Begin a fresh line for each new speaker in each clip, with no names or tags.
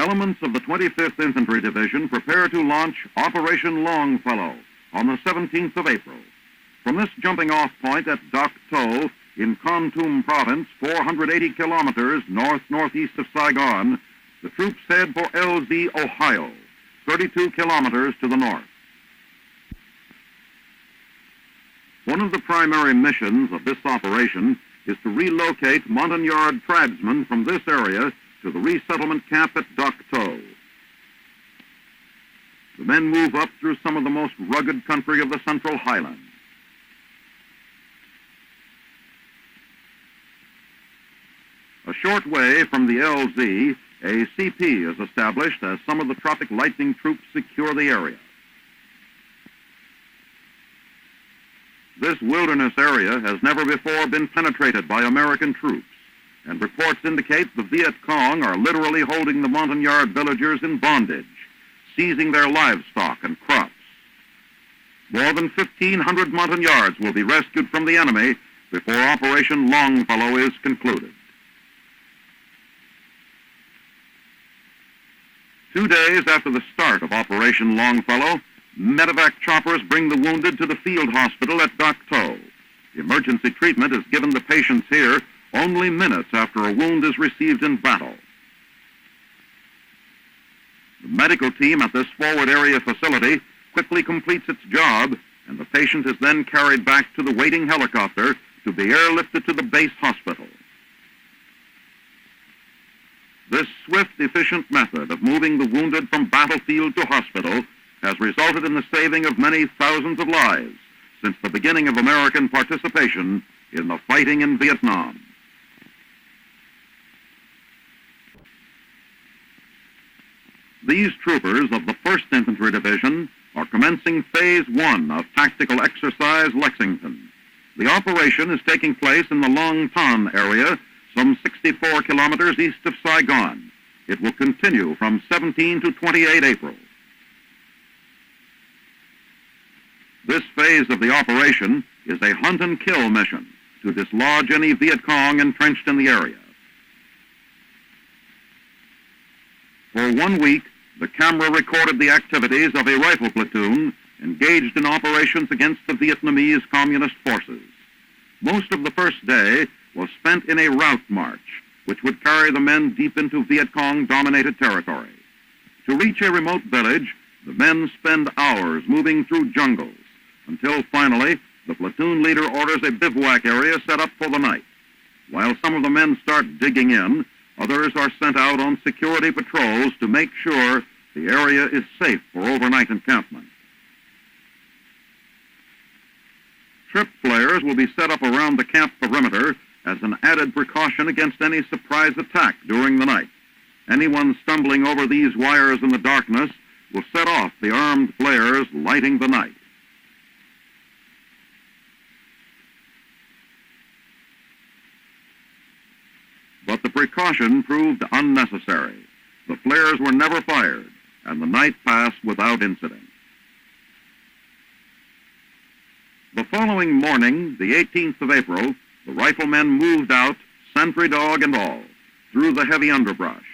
Elements of the 25th Infantry Division prepare to launch Operation Longfellow on the 17th of April. From this jumping-off point at Dak To in Kon Tum Province, 480 kilometers north-northeast of Saigon, the troops head for LZ, Ohio, 32 kilometers to the north. One of the primary missions of this operation is to relocate Montagnard tribesmen from this area to the resettlement camp at Dak To. The men move up through some of the most rugged country of the Central Highlands. A short way from the LZ, a CP is established as some of the Tropic Lightning troops secure the area. This wilderness area has never before been penetrated by American troops, and reports indicate the Viet Cong are literally holding the Montagnard villagers in bondage, seizing their livestock and crops. More than 1,500 Montagnards will be rescued from the enemy before Operation Longfellow is concluded. 2 days after the start of Operation Longfellow, medevac choppers bring the wounded to the field hospital at Dak To. The emergency treatment is given the patients here only minutes after a wound is received in battle. The medical team at this forward area facility quickly completes its job, and the patient is then carried back to the waiting helicopter to be airlifted to the base hospital. This swift, efficient method of moving the wounded from battlefield to hospital has resulted in the saving of many thousands of lives since the beginning of American participation in the fighting in Vietnam. These troopers of the 1st Infantry Division are commencing Phase 1 of Tactical Exercise Lexington. The operation is taking place in the Long Ton area, some 64 kilometers east of Saigon. It will continue from 17 to 28 April. This phase of the operation is a hunt and kill mission to dislodge any Viet Cong entrenched in the area. For 1 week, the camera recorded the activities of a rifle platoon engaged in operations against the Vietnamese Communist forces. Most of the first day was spent in a route march, which would carry the men deep into Viet Cong-dominated territory. To reach a remote village, the men spend hours moving through jungles, until finally the platoon leader orders a bivouac area set up for the night. While some of the men start digging in, others are sent out on security patrols to make sure the area is safe for overnight encampment. Trip flares will be set up around the camp perimeter as an added precaution against any surprise attack during the night. Anyone stumbling over these wires in the darkness will set off the armed flares lighting the night. But the precaution proved unnecessary. The flares were never fired, and the night passed without incident. The following morning, the 18th of April, the riflemen moved out, sentry dog and all, through the heavy underbrush.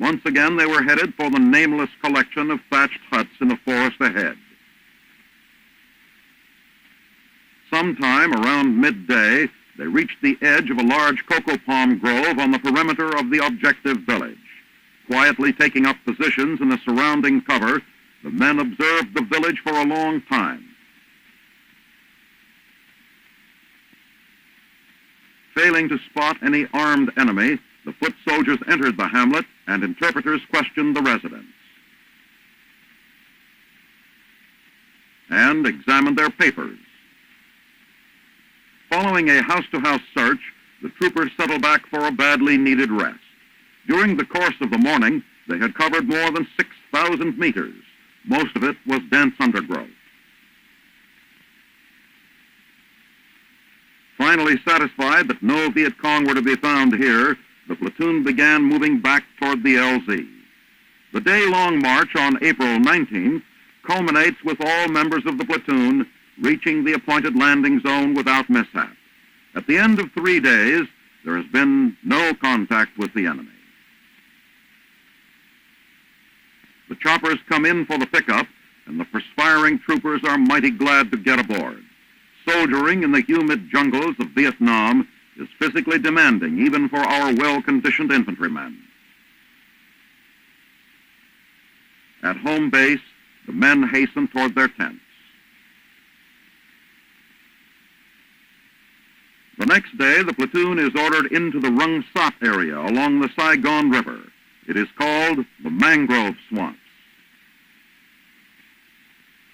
Once again, they were headed for the nameless collection of thatched huts in the forest ahead. Sometime around midday, they reached the edge of a large cocoa palm grove on the perimeter of the objective village. Quietly taking up positions in the surrounding cover, the men observed the village for a long time. Failing to spot any armed enemy, the foot soldiers entered the hamlet and interpreters questioned the residents and examined their papers. Following a house-to-house search, the troopers settled back for a badly needed rest. During the course of the morning, they had covered more than 6,000 meters. Most of it was dense undergrowth. Finally satisfied that no Viet Cong were to be found here, the platoon began moving back toward the LZ. The day-long march on April 19th culminates with all members of the platoon reaching the appointed landing zone without mishap. At the end of 3 days, there has been no contact with the enemy. The choppers come in for the pickup, and the perspiring troopers are mighty glad to get aboard. Soldiering in the humid jungles of Vietnam is physically demanding, even for our well-conditioned infantrymen. At home base, the men hasten toward their tents. The next day, the platoon is ordered into the Rung Sat area along the Saigon River. It is called the Mangrove Swamps.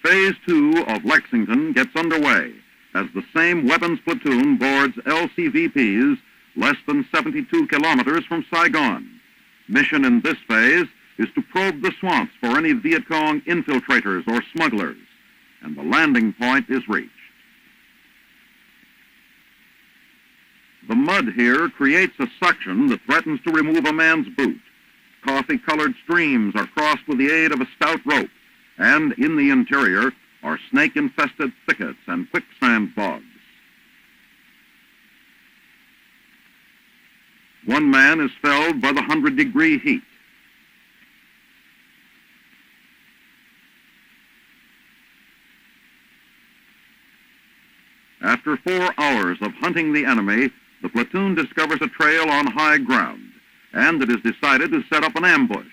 Phase 2 of Lexington gets underway as the same weapons platoon boards LCVPs less than 72 kilometers from Saigon. Mission in this phase is to probe the swamps for any Viet Cong infiltrators or smugglers, and the landing point is reached. The mud here creates a suction that threatens to remove a man's boot. Coffee-colored streams are crossed with the aid of a stout rope, and in the interior are snake-infested thickets and quicksand bogs. One man is felled by the 100-degree heat. After 4 hours of hunting the enemy, the platoon discovers a trail on high ground, and it is decided to set up an ambush.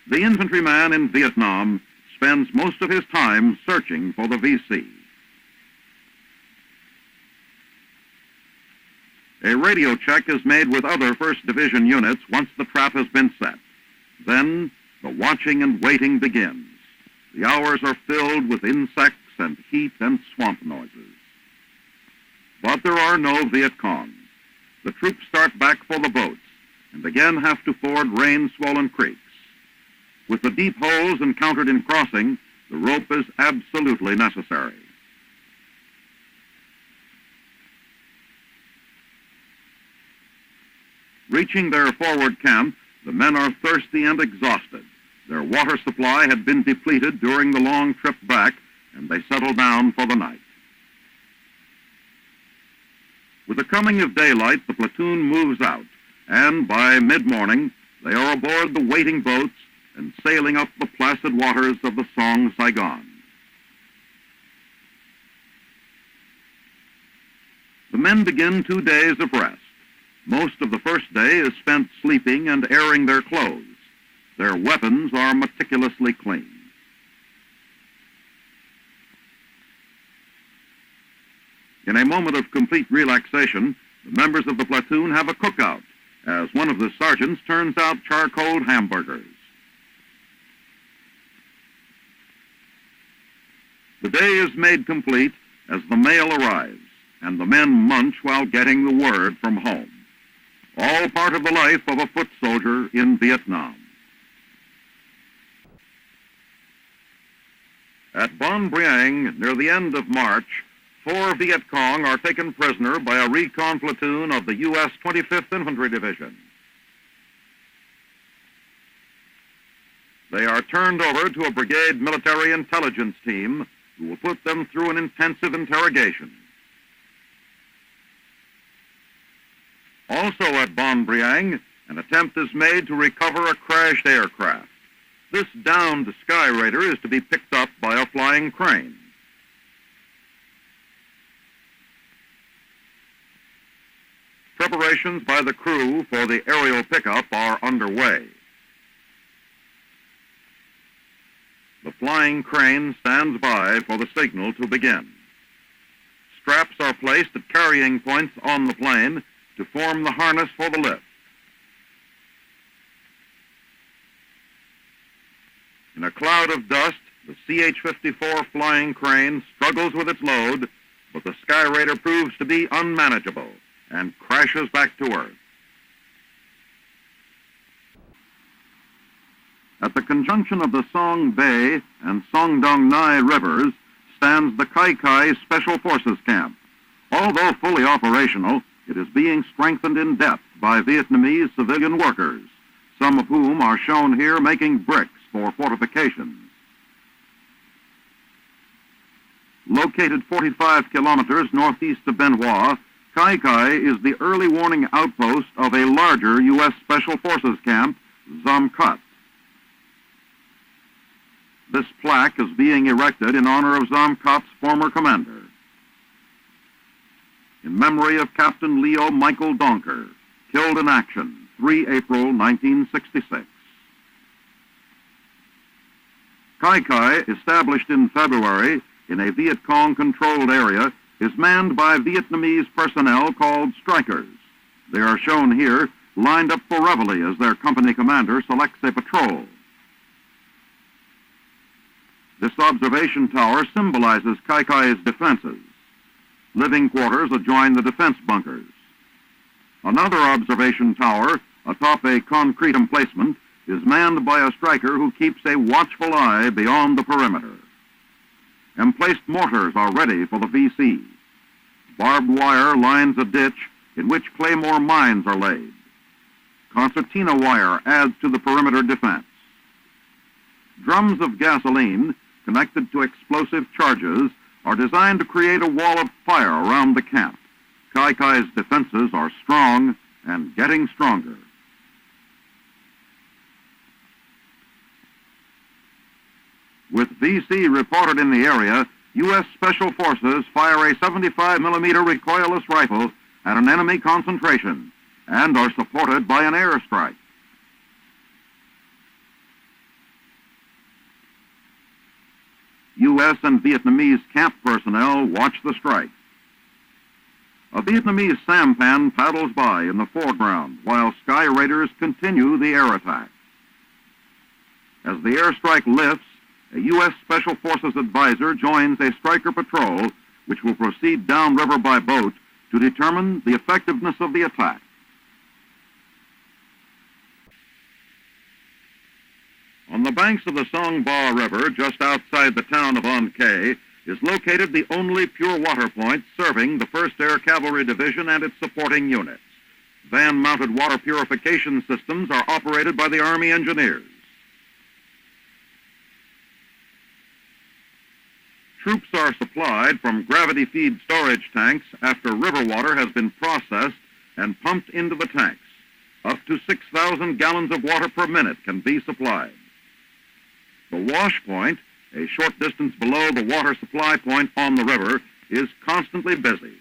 The infantryman in Vietnam spends most of his time searching for the VC. A radio check is made with other 1st Division units once the trap has been set. Then the watching and waiting begins. The hours are filled with insects and heat and swamp noises. But there are no Viet Cong. The troops start back for the boats and again have to ford rain-swollen creeks. With the deep holes encountered in crossing, the rope is absolutely necessary. Reaching their forward camp, the men are thirsty and exhausted. Their water supply had been depleted during the long trip back, and they settle down for the night. With the coming of daylight, the platoon moves out, and by mid-morning, they are aboard the waiting boats and sailing up the placid waters of the Song Saigon. The men begin 2 days of rest. Most of the first day is spent sleeping and airing their clothes. Their weapons are meticulously clean. In a moment of complete relaxation, the members of the platoon have a cookout as one of the sergeants turns out charcoaled hamburgers. The day is made complete as the mail arrives, and the men munch while getting the word from home. All part of the life of a foot soldier in Vietnam. At Bon Briang, near the end of March, 4 Viet Cong are taken prisoner by a recon platoon of the U.S. 25th Infantry Division. They are turned over to a brigade military intelligence team who will put them through an intensive interrogation. Also at Bon Briang, an attempt is made to recover a crashed aircraft. This downed Sky Raider is to be picked up by a flying crane. Preparations by the crew for the aerial pickup are underway. The flying crane stands by for the signal to begin. Straps are placed at carrying points on the plane to form the harness for the lift. In a cloud of dust, the CH-54 flying crane struggles with its load, but the Sky Raider proves to be unmanageable and crashes back to Earth. At the conjunction of the Song Bay and Song Dong Nai rivers stands the Kai Kai Special Forces Camp. Although fully operational, it is being strengthened in depth by Vietnamese civilian workers, some of whom are shown here making bricks for fortifications. Located 45 kilometers northeast of Bien Hoa, Kai Kai is the early warning outpost of a larger U.S. Special Forces camp, Zam Cut. This plaque is being erected in honor of Zomkot's former commander. In memory of Captain Leo Michael Donker, killed in action, 3 April 1966. Kai Kai, established in February in a Viet Cong-controlled area, is manned by Vietnamese personnel called strikers. They are shown here, lined up for reveille as their company commander selects a patrol. This observation tower symbolizes Kai Kai's defenses. Living quarters adjoin the defense bunkers. Another observation tower, atop a concrete emplacement, is manned by a striker who keeps a watchful eye beyond the perimeter. Emplaced mortars are ready for the VC. Barbed wire lines a ditch in which claymore mines are laid. Concertina wire adds to the perimeter defense. Drums of gasoline, connected to explosive charges, are designed to create a wall of fire around the camp. Kai Kai's defenses are strong and getting stronger. With VC reported in the area, U.S. Special Forces fire a 75-millimeter recoilless rifle at an enemy concentration and are supported by an airstrike. U.S. and Vietnamese camp personnel watch the strike. A Vietnamese sampan paddles by in the foreground while Sky Raiders continue the air attack. As the airstrike lifts, a U.S. Special Forces advisor joins a striker patrol which will proceed downriver by boat to determine the effectiveness of the attack. On the banks of the Song Ba River, just outside the town of An Khe, is located the only pure water point serving the 1st Air Cavalry Division and its supporting units. Van-mounted water purification systems are operated by the Army engineers. Troops are supplied from gravity feed storage tanks after river water has been processed and pumped into the tanks. Up to 6,000 gallons of water per minute can be supplied. The wash point, a short distance below the water supply point on the river, is constantly busy.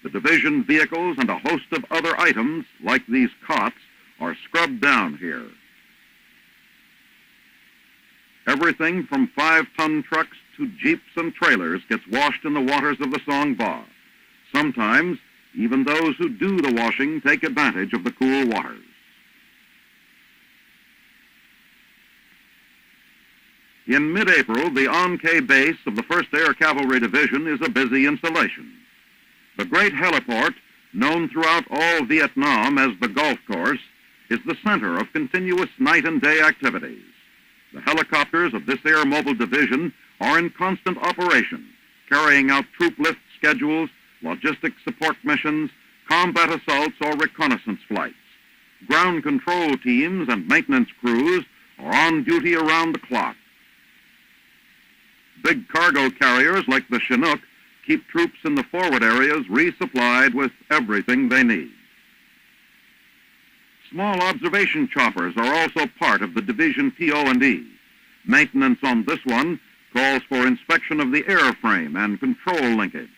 The division vehicles and a host of other items, like these cots, are scrubbed down here. Everything from 5-ton trucks to jeeps and trailers gets washed in the waters of the Song Ba. Sometimes, even those who do the washing take advantage of the cool waters. In mid-April, the An Khe base of the 1st Air Cavalry Division is a busy installation. The great heliport, known throughout all Vietnam as the golf course, is the center of continuous night and day activities. The helicopters of this air mobile division are in constant operation, carrying out troop lift schedules, logistic support missions, combat assaults, or reconnaissance flights. Ground control teams and maintenance crews are on duty around the clock. Big cargo carriers like the Chinook keep troops in the forward areas resupplied with everything they need. Small observation choppers are also part of the division PO&E. Maintenance on this one calls for inspection of the airframe and control linkage.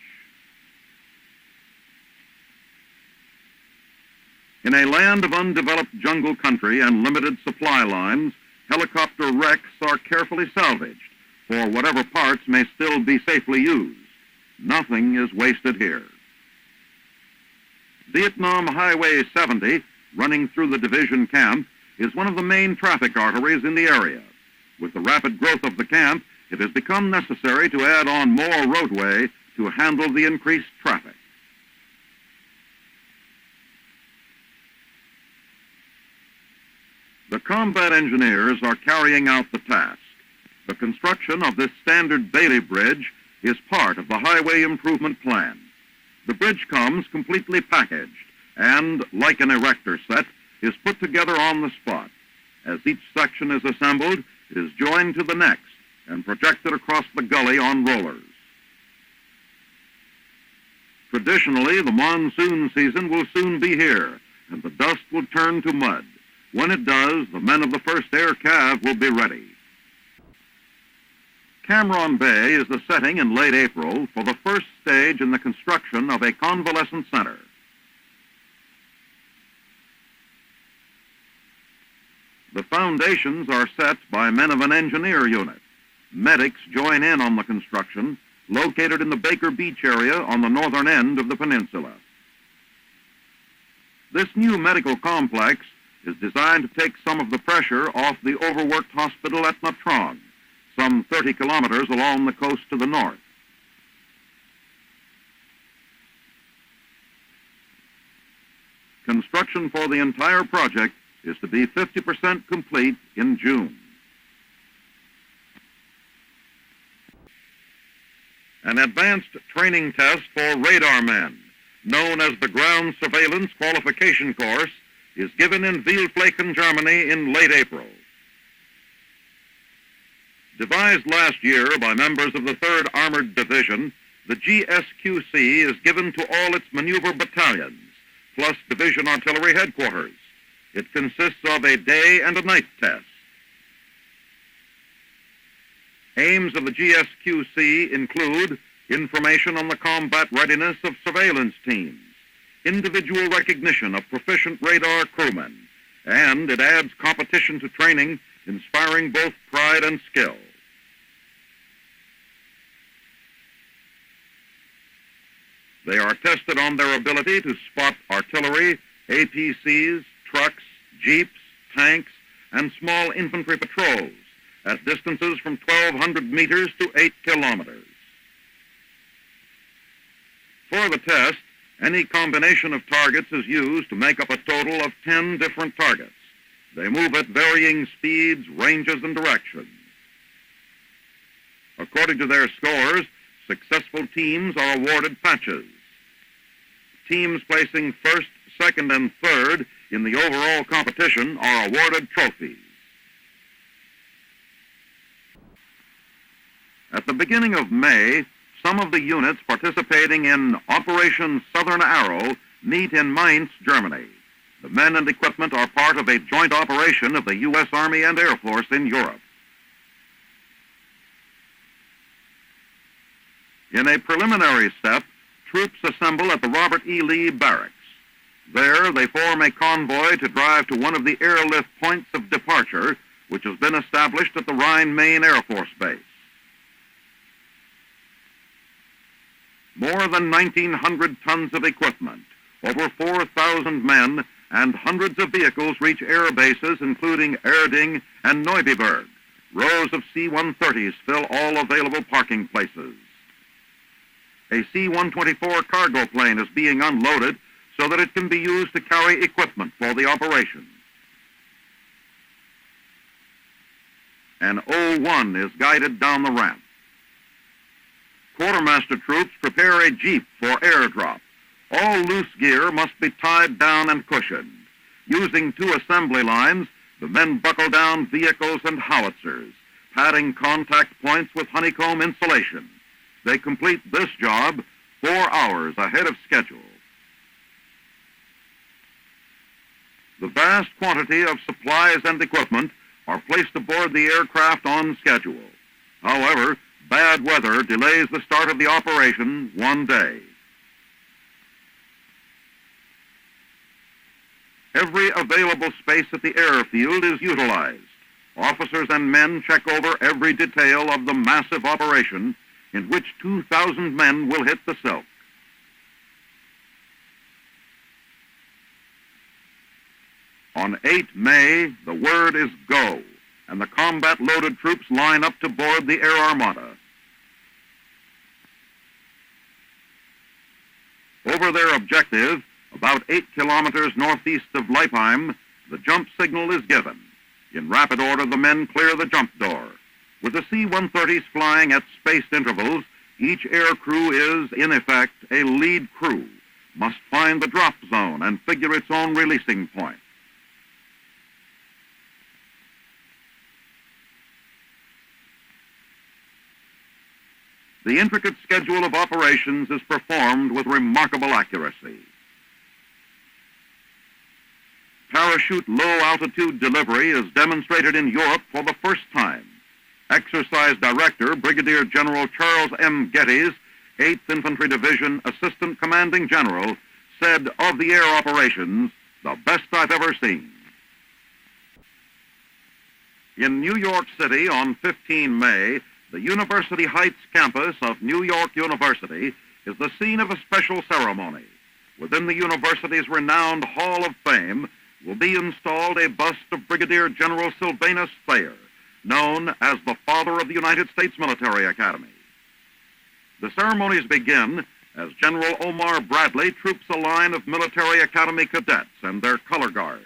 In a land of undeveloped jungle country and limited supply lines, helicopter wrecks are carefully salvaged for whatever parts may still be safely used. Nothing is wasted here. Vietnam Highway 70, running through the division camp, is one of the main traffic arteries in the area. With the rapid growth of the camp, it has become necessary to add on more roadway to handle the increased traffic. The combat engineers are carrying out the task. The construction of this standard Bailey Bridge is part of the Highway Improvement Plan. The bridge comes completely packaged and, like an erector set, is put together on the spot. As each section is assembled, it is joined to the next and projected across the gully on rollers. Traditionally, the monsoon season will soon be here, and the dust will turn to mud. When it does, the men of the 1st Air Cav will be ready. Cameron Bay is the setting in late April for the first stage in the construction of a convalescent center. The foundations are set by men of an engineer unit. Medics join in on the construction, located in the Baker Beach area on the northern end of the peninsula. This new medical complex is designed to take some of the pressure off the overworked hospital at Natron, some 30 kilometers along the coast to the north. Construction for the entire project is to be 50% complete in June. An advanced training test for radar men, known as the Ground Surveillance Qualification Course, is given in Wielflaken, Germany in late April. Devised last year by members of the 3rd Armored Division, the GSQC is given to all its maneuver battalions, plus Division Artillery Headquarters. It consists of a day and a night test. Aims of the GSQC include information on the combat readiness of surveillance teams, individual recognition of proficient radar crewmen, and it adds competition to training, inspiring both pride and skill. They are tested on their ability to spot artillery, APCs, trucks, jeeps, tanks, and small infantry patrols at distances from 1,200 meters to 8 kilometers. For the test, any combination of targets is used to make up a total of 10 different targets. They move at varying speeds, ranges, and directions. According to their scores, successful teams are awarded patches. Teams placing first, second, and third in the overall competition are awarded trophies. At the beginning of May, some of the units participating in Operation Southern Arrow meet in Mainz, Germany. The men and equipment are part of a joint operation of the U.S. Army and Air Force in Europe. In a preliminary step, troops assemble at the Robert E. Lee Barracks. There, they form a convoy to drive to one of the airlift points of departure, which has been established at the Rhine-Main Air Force Base. More than 1,900 tons of equipment, over 4,000 men, and hundreds of vehicles reach air bases, including Erding and Neubiberg. Rows of C-130s fill all available parking places. A C-124 cargo plane is being unloaded so that it can be used to carry equipment for the operation. An O-1 is guided down the ramp. Quartermaster troops prepare a jeep for airdrop. All loose gear must be tied down and cushioned. Using 2 assembly lines, the men buckle down vehicles and howitzers, padding contact points with honeycomb insulation. They complete this job 4 hours ahead of schedule. The vast quantity of supplies and equipment are placed aboard the aircraft on schedule. However, bad weather delays the start of the operation 1 day. Every available space at the airfield is utilized. Officers and men check over every detail of the massive operation in which 2,000 men will hit the silk. On 8 May, the word is go, and the combat-loaded troops line up to board the Air Armada. Over their objective, about 8 kilometers northeast of Leipheim, the jump signal is given. In rapid order, the men clear the jump door. With the C-130s flying at spaced intervals, each air crew is, in effect, a lead crew, must find the drop zone and figure its own releasing point. The intricate schedule of operations is performed with remarkable accuracy. Parachute low-altitude delivery is demonstrated in Europe for the first time. Exercise Director, Brigadier General Charles M. Geddes, 8th Infantry Division Assistant Commanding General, said of the air operations, "The best I've ever seen." In New York City on 15 May, the University Heights campus of New York University is the scene of a special ceremony. Within the university's renowned Hall of Fame will be installed a bust of Brigadier General Sylvanus Thayer, known as the Father of the United States Military Academy. The ceremonies begin as General Omar Bradley troops a line of Military Academy cadets and their color guards.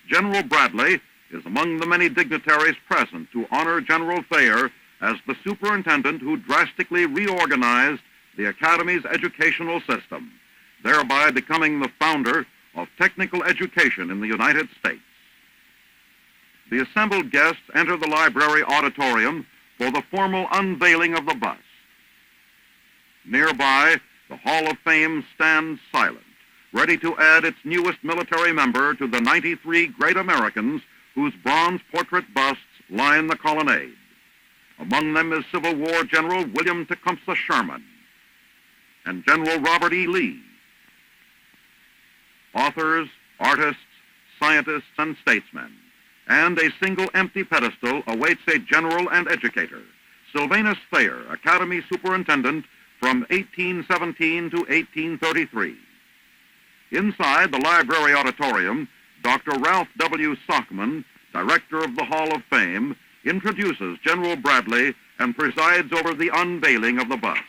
General Bradley is among the many dignitaries present to honor General Thayer as the superintendent who drastically reorganized the Academy's educational system, thereby becoming the founder of technical education in the United States. The assembled guests enter the library auditorium for the formal unveiling of the bust. Nearby, the Hall of Fame stands silent, ready to add its newest military member to the 93 great Americans whose bronze portrait busts line the colonnade. Among them is Civil War General William Tecumseh Sherman and General Robert E. Lee. Authors, artists, scientists, and statesmen. And a single empty pedestal awaits a general and educator, Sylvanus Thayer, Academy Superintendent from 1817 to 1833. Inside the library auditorium, Dr. Ralph W. Sockman, Director of the Hall of Fame, introduces General Bradley and presides over the unveiling of the bust.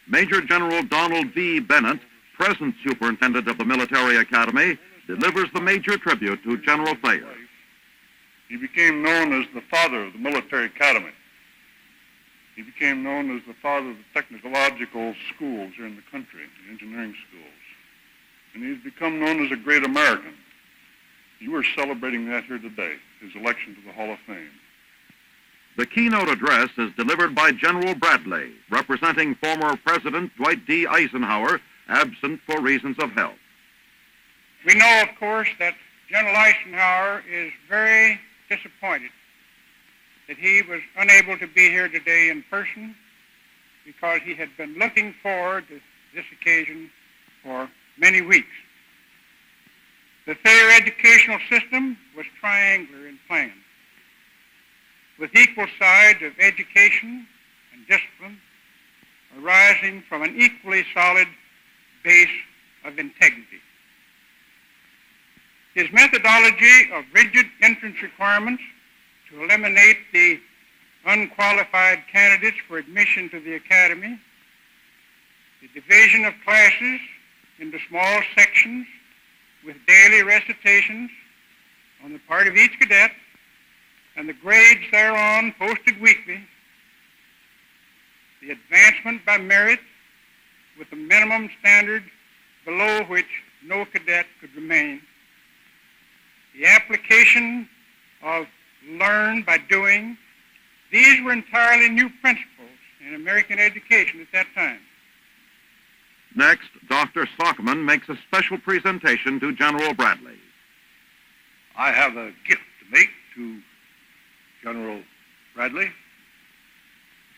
Major General Donald V. Bennett, present superintendent of the Military Academy, delivers the major tribute to General Thayer.
He became known as the father of the Military Academy. He became known as the father of the technological schools here in the country, the engineering schools. And he's become known as a great American. You are celebrating that here today, his election to the Hall of Fame.
The keynote address is delivered by General Bradley, representing former President Dwight D. Eisenhower, absent for reasons of health.
We know, of course, that General Eisenhower is very disappointed that he was unable to be here today in person because he had been looking forward to this occasion for many weeks. The Thayer educational system was triangular in plan, with equal sides of education and discipline arising from an equally solid base of integrity. His methodology of rigid entrance requirements to eliminate the unqualified candidates for admission to the academy, the division of classes into small sections with daily recitations on the part of each cadet, and the grades thereon posted weekly, the advancement by merit with a minimum standard below which no cadet could remain, the application of learn by doing, these were entirely new principles in American education at that time.
Next, Dr. Sockman makes a special presentation to General Bradley.
I have a gift to make to General Bradley.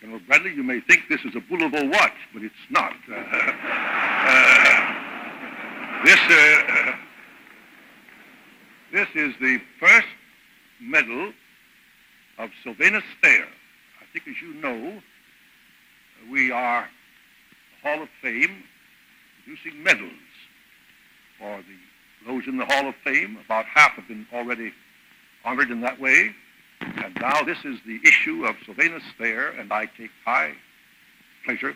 General Bradley, you may think this is a Boulevard watch, but it's not. This is the first medal of Sylvanus Thayer. I think, as you know, we are the Hall of Fame producing medals for those in the Hall of Fame. About half have been already honored in that way. And now this is the issue of Sylvanus Thayer, and I take high pleasure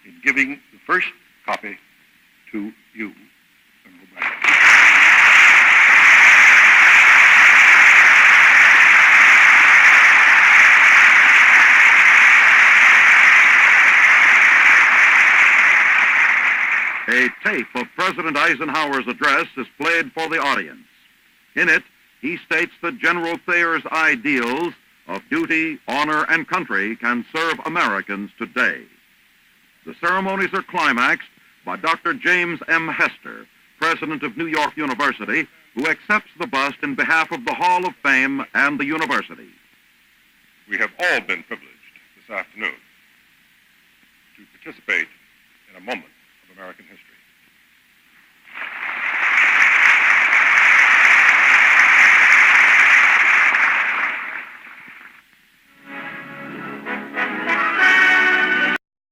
in giving the first copy to you, General Bradley.
A tape of President Eisenhower's address is played for the audience. In it, he states that General Thayer's ideals of duty, honor, and country can serve Americans today. The ceremonies are climaxed by Dr. James M. Hester, president of New York University, who accepts the bust in behalf of the Hall of Fame and the university.
We have all been privileged this afternoon to participate in a moment of American history.